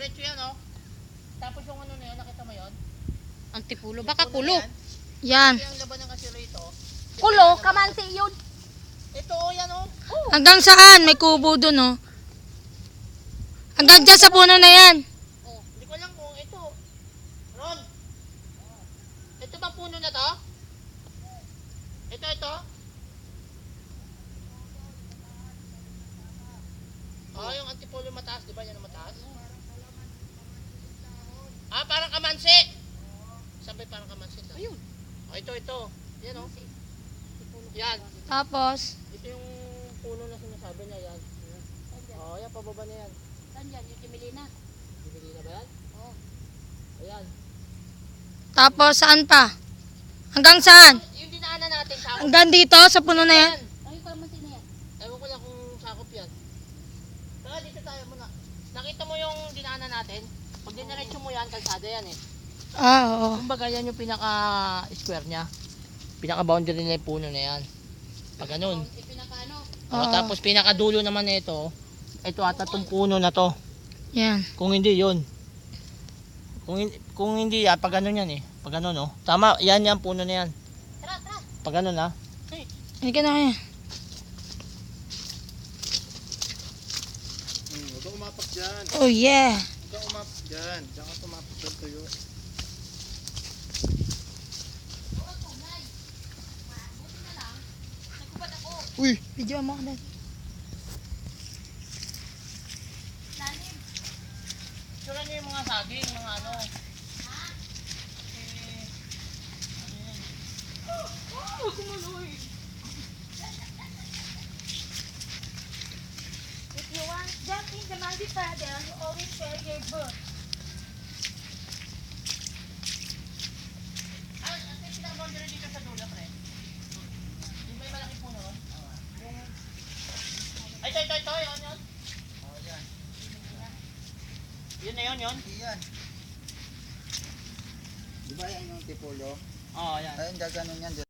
Diretso yan, oh. Tapos yung ano na yan, nakita mo yun? Antipulo. Yung Baka puno kulo. na Yan. Kasi ang labanan kasi rito. Kulo, kamansi yun. Ito, oh, yan, oh. Hanggang saan? May kubo dun, oh. Hanggang dyan sa puno na yan. Oh, hindi ko alam kung ito. Ron. Ito ba puno na to? Ito. Oh, yung antipolo mataas, di ba yan ang mataas? Ah, parang kamansi. Sabi parang kamansi. Ayun. Oh, ito. Yan, oh. Yan. Tapos, Ito yung puno na sinasabi niya, yan. Oh, yan, pababa na yan. Saan yan? Yung Timilina. Bibili na ba yan? Oo. Ayan. tapos saan pa? Hanggang saan? Yung dinaanan natin, sakop. Hanggang dito sa puno na yan? Ay, kamansi na yan. Ewan ko lang kung sakop yan. Tara, dito tayo muna. Nakita mo yung dinaanan natin? Pag diniretso mo yan, kalsada yan eh. Ah, oo. Kumbaga yan yung pinaka-square niya. Pinaka-boundary na yung puno na yan. Pag ganun. Yung pinaka-ano. Oo. Tapos pinaka-dulo naman nito, ito ata itong puno na to. Yan. Kung hindi, yun. Kung hindi yan, pag ganun yan eh. Pag ganun, no? Tama, yan puno na yan. Tara. Pag ganun, ha? Hindi ka na kaya. Huwag kang umapak dyan. Oh, yeah. Huwag kang umapak dyan. Diyan ka tumapak dyan tuyo. Uy! Video mo ako dahil. Sura niyo yung mga saging, mga ano. If you want jump in the muddy puddle, you always wear your boots. Ah, ito yung pinaka-boundary dito sa dulo, pre. Yung may malaki puno ron? Ay, ito, yun. Oh, yan. Yun na yun. Hindi yan. Di ba yan yung tipolo? Oo, yan. Ayun, gaganon yan.